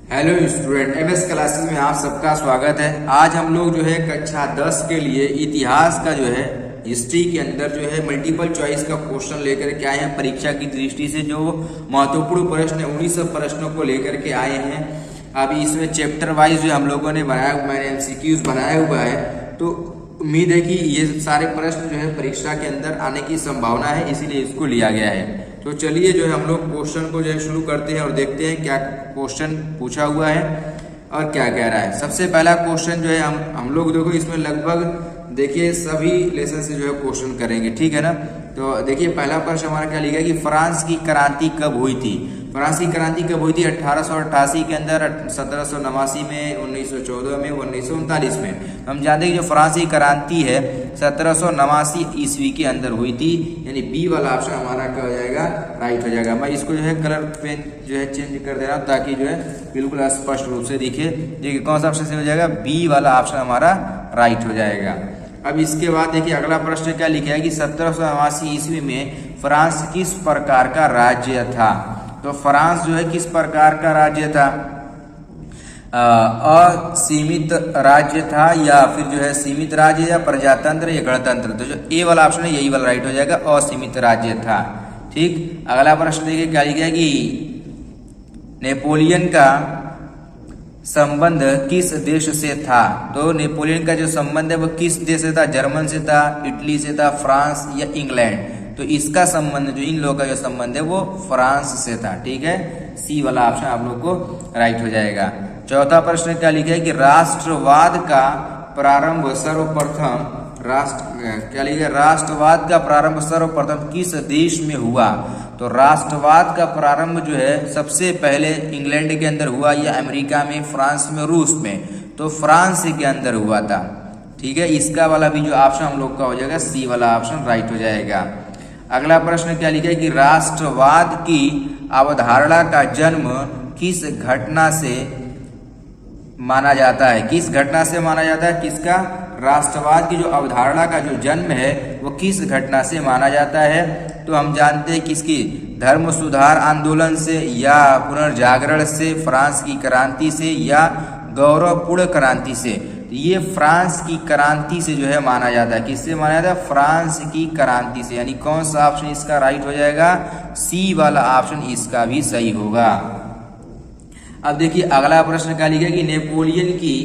Hello student, MS classes में आप सबका स्वागत है। आज हम लोग जो है कक्षा 10 के लिए इतिहास का जो है हिस्ट्री के अंदर जो है मल्टीपल चॉइस का क्वेश्चन लेकर के आए हैं। परीक्षा की दृष्टि से जो महत्वपूर्ण प्रश्न है उन्हीं सब प्रश्नों को लेकर के आए हैं। अभी इसमें चैप्टर वाइज जो हम लोगों ने मैंने एमसीक्यूज बनाया हुआ है, तो उम्मीद है कि ये सारे प्रश्न जो है परीक्षा के अंदर आने की संभावना है, इसीलिए इसको लिया गया है। तो चलिए जो है हम लोग क्वेश्चन को जो है शुरू करते हैं और देखते हैं क्या क्वेश्चन पूछा हुआ है और क्या कह रहा है। सबसे पहला क्वेश्चन जो है हम लोग देखो इसमें लगभग देखिए सभी लेसन से जो है क्वेश्चन करेंगे, ठीक है ना। तो देखिए पहला प्रश्न हमारा क्या लिखा है कि फ्रांस की क्रांति कब हुई थी। फ्रांस की क्रांति कब हुई थी? 1888 के अंदर, 1789 में, 1914 में, 1939 में। हम जानते हैं कि जो फ्रांस की क्रांति है 1789 ईस्वी के अंदर हुई थी, यानी बी वाला ऑप्शन हमारा क्या हो जाएगा, राइट हो जाएगा। मैं इसको जो है कलर पेन जो है चेंज कर दे रहा हूँ ताकि जो है बिल्कुल स्पष्ट रूप से दिखे। देखिए कौन सा ऑप्शन से हो जाएगा, बी वाला ऑप्शन हमारा राइट हो जाएगा। अब इसके बाद देखिए अगला प्रश्न क्या लिखा है कि 1789 ईस्वी में फ्रांस किस प्रकार का राज्य था। तो फ्रांस जो है किस प्रकार का राज्य था, असीमित राज्य था या फिर जो है सीमित राज्य या प्रजातंत्र या गणतंत्र। तो जो ए वाला ऑप्शन है यही वाला राइट हो जाएगा, असीमित राज्य था। ठीक, अगला प्रश्न देखिए क्या लिखा है कि नेपोलियन का संबंध किस देश से था। तो नेपोलियन का जो संबंध है वो किस देश से था, जर्मन से था, इटली से था, फ्रांस या इंग्लैंड। तो इसका संबंध जो इन लोगों का जो संबंध है वो फ्रांस से था, ठीक है। सी वाला ऑप्शन आप लोग को राइट हो जाएगा। चौथा प्रश्न क्या लिखा है कि राष्ट्रवाद का प्रारंभ सर्वप्रथम क्या लिखा है, राष्ट्रवाद का प्रारंभ सर्वप्रथम किस देश में हुआ। तो राष्ट्रवाद का प्रारंभ जो है सबसे पहले इंग्लैंड के अंदर हुआ या अमेरिका में, फ्रांस में, रूस में। तो फ्रांस के अंदर हुआ था, ठीक है। इसका वाला भी जो ऑप्शन हम लोग का हो जाएगा, सी वाला ऑप्शन राइट हो जाएगा। अगला प्रश्न क्या लिखा है कि राष्ट्रवाद की अवधारणा का जन्म किस घटना से माना जाता है। किस घटना से माना जाता है, किसका, राष्ट्रवाद की जो अवधारणा का जो जन्म है वो किस घटना से माना जाता है। तो हम जानते हैं किसकी, धर्म सुधार आंदोलन से या पुनर्जागरण से, फ्रांस की क्रांति से या गौरवपूर्ण क्रांति से। ये फ्रांस की क्रांति से जो है माना जाता है। किससे माना जाता है, फ्रांस की क्रांति से। यानी कौन सा ऑप्शन इसका राइट हो जाएगा, सी वाला ऑप्शन इसका भी सही होगा। अब देखिए अगला प्रश्न क्या लिखा है कि नेपोलियन की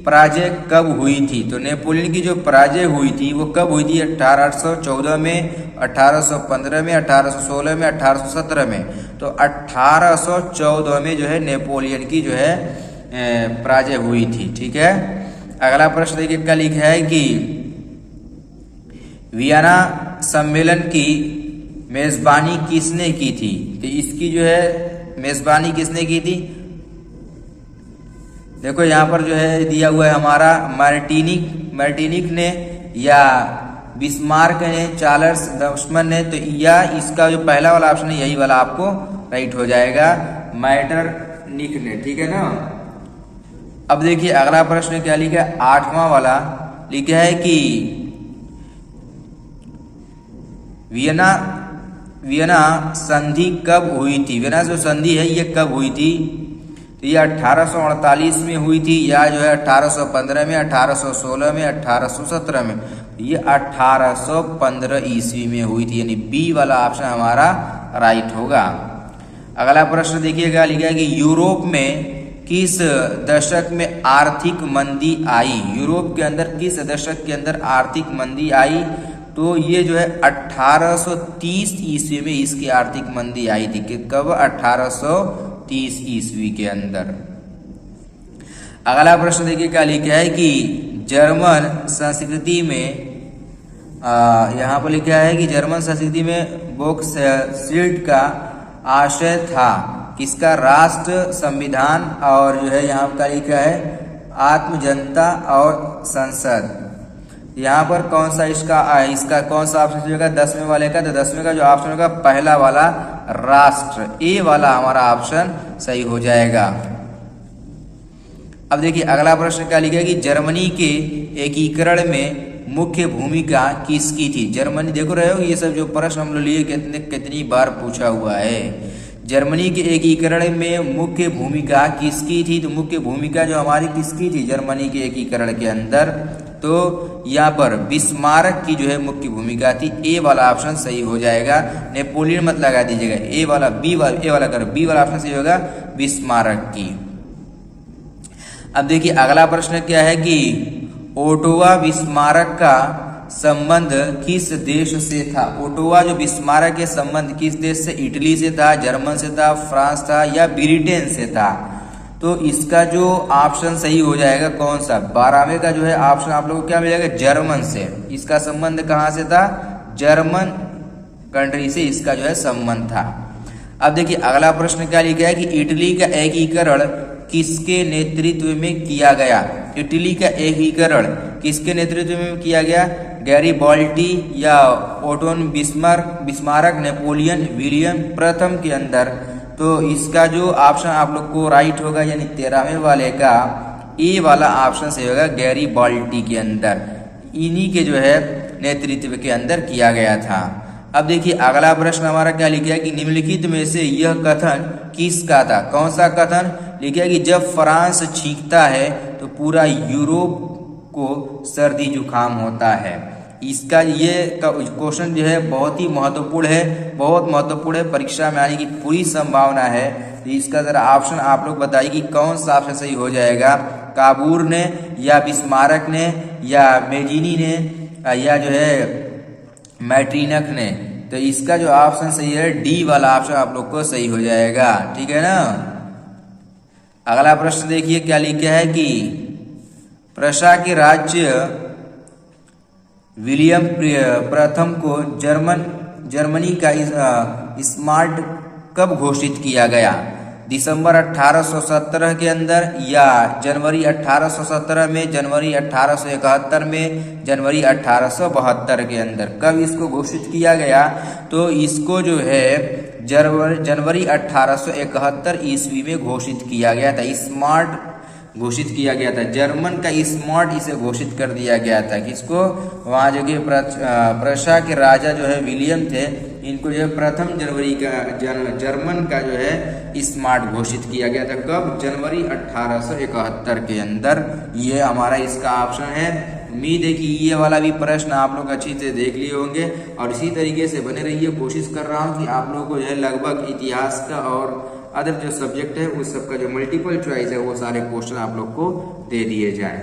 पराजय कब हुई थी। तो नेपोलियन की जो पराजय हुई थी वो कब हुई थी, 1814 में, 1815 में, 1816 में, 1817 में। तो 1814 में जो है नेपोलियन की जो है पराजय हुई थी, ठीक है। अगला प्रश्न देखिए क्या लिखा है कि वियना सम्मेलन की मेजबानी किसने की थी। तो इसकी जो है मेजबानी किसने की थी, देखो यहाँ पर जो है दिया हुआ है हमारा मार्टिनिक ने या बिस्मार्क ने, चार्ल्स डस्मन ने। तो या इसका जो पहला वाला ऑप्शन है यही वाला आपको राइट हो जाएगा, मैटरनिक ने, ठीक है ना। अब देखिए अगला प्रश्न क्या लिखा है, आठवां वाला लिखा है कि वियना संधि कब हुई थी। वियना जो संधि है ये कब हुई थी। तो ये 1848 में हुई थी या जो है 1815 में, 1816 में, 1817 में। ये 1815 ईस्वी में हुई थी, यानी बी वाला ऑप्शन हमारा राइट होगा। अगला प्रश्न देखिएगा लिखा है कि यूरोप में किस दशक में आर्थिक मंदी आई। यूरोप के अंदर किस दशक के अंदर आर्थिक मंदी आई। तो ये जो है 1830 ईस्वी में इसकी आर्थिक मंदी आई थी। कि कब, 1830 ईस्वी के अंदर। अगला प्रश्न देखिए क्या लिखा है कि जर्मन संस्कृति में यहाँ पर लिखा है कि जर्मन संस्कृति में वोल्क्सशील्ड का आशय था किसका, राष्ट्र, संविधान और जो है यहाँ पर लिखा है आत्म जनता और संसद। यहाँ पर कौन सा इसका कौन सा ऑप्शन होगा 10वें वाले का। तो 10वें का जो ऑप्शन होगा पहला वाला राष्ट्र, ए वाला हमारा ऑप्शन सही हो जाएगा। अब देखिए अगला प्रश्न क्या लिखा है कि जर्मनी के एकीकरण में मुख्य भूमिका किसकी थी। जर्मनी, देखो रहे हो ये सब जो प्रश्न हम लोग लिए कितनी बार पूछा हुआ है। जर्मनी के एकीकरण में मुख्य भूमिका किसकी थी? तो मुख्य भूमिका जो हमारी किसकी थी जर्मनी के एकीकरण के अंदर? तो यहाँ पर बिस्मार्क की जो है मुख्य भूमिका थी। ए वाला ऑप्शन सही हो जाएगा। नेपोलियन मत लगा दीजिएगा, ए वाला कर, बी वाला ऑप्शन सही होगा बिस्मार्क की। अब देखिए अगला प्रश्न क्या है कि ओटोवा बिस्मार्क का संबंध किस देश से था? ओटोवा जो बिस्मार्क के संबंध किस देश से? इटली से था, जर्मन से था, फ्रांस था या ब्रिटेन से था? तो इसका जो ऑप्शन सही हो जाएगा कौन सा? 12वें का जो है ऑप्शन आप लोगों को क्या मिलेगा? जर्मन से। इसका संबंध कहां से था? जर्मन कंट्री से इसका जो है संबंध था। अब देखिए अगला प्रश्न क्या लिखा है कि इटली का एकीकरण किसके नेतृत्व में किया गया? इटली का एकीकरण किसके नेतृत्व में किया गया? गैरिबाल्डी या ओटोन बिस्मार्क, नेपोलियन, विलियम प्रथम के अंदर? तो इसका जो ऑप्शन आप लोग को राइट होगा यानी 13वें वाले का ए वाला ऑप्शन सही होगा, गैरिबाल्डी के अंदर, इन्हीं के जो है नेतृत्व के अंदर किया गया था। अब देखिए अगला प्रश्न हमारा क्या लिखा है कि निम्नलिखित में से यह कथन किसका था? कौन सा कथन लिखा है कि जब फ्रांस छींकता है तो पूरा यूरोप को सर्दी जुकाम होता है। इसका ये क्वेश्चन जो है बहुत ही महत्वपूर्ण है, बहुत महत्वपूर्ण है, परीक्षा में आने की पूरी संभावना है। तो इसका जरा ऑप्शन आप लोग बताइए कि कौन सा ऑप्शन सही हो जाएगा? काबूर ने या बिस्मार्क ने या मेजिनी ने या जो है मैट्रिनक ने? तो इसका जो ऑप्शन सही है डी वाला ऑप्शन आप लोग को सही हो जाएगा। ठीक है ना। अगला प्रश्न देखिए क्या लिखा है कि प्रशा के राज्य विलियम प्रथम को जर्मनी का स्मार्ट कब घोषित किया गया? दिसंबर 1817 के अंदर या जनवरी 1817 में, जनवरी 1871 में, जनवरी 1872 के अंदर? कब इसको घोषित किया गया? तो इसको जो है जनवरी 1871 ईस्वी में घोषित किया गया था। स्मार्ट घोषित किया गया था, जर्मन का स्मार्ट इसे घोषित कर दिया गया था। किसको? वहाँ जो कि प्रशा के राजा जो है विलियम थे, इनको जो है प्रथम जनवरी का जर्मन का जो है स्मार्ट घोषित किया गया था। कब? जनवरी 1871 के अंदर। ये हमारा इसका ऑप्शन है। उम्मीद है कि ये वाला भी प्रश्न आप लोग अच्छी से देख लिए होंगे और इसी तरीके से बने रहिए। कोशिश कर रहा हूँ कि आप लोगों को जो है लगभग इतिहास का और अदर जो सब्जेक्ट है उस सब का जो मल्टीपल चॉइस है वो सारे क्वेश्चन आप लोग को दे दिए जाए।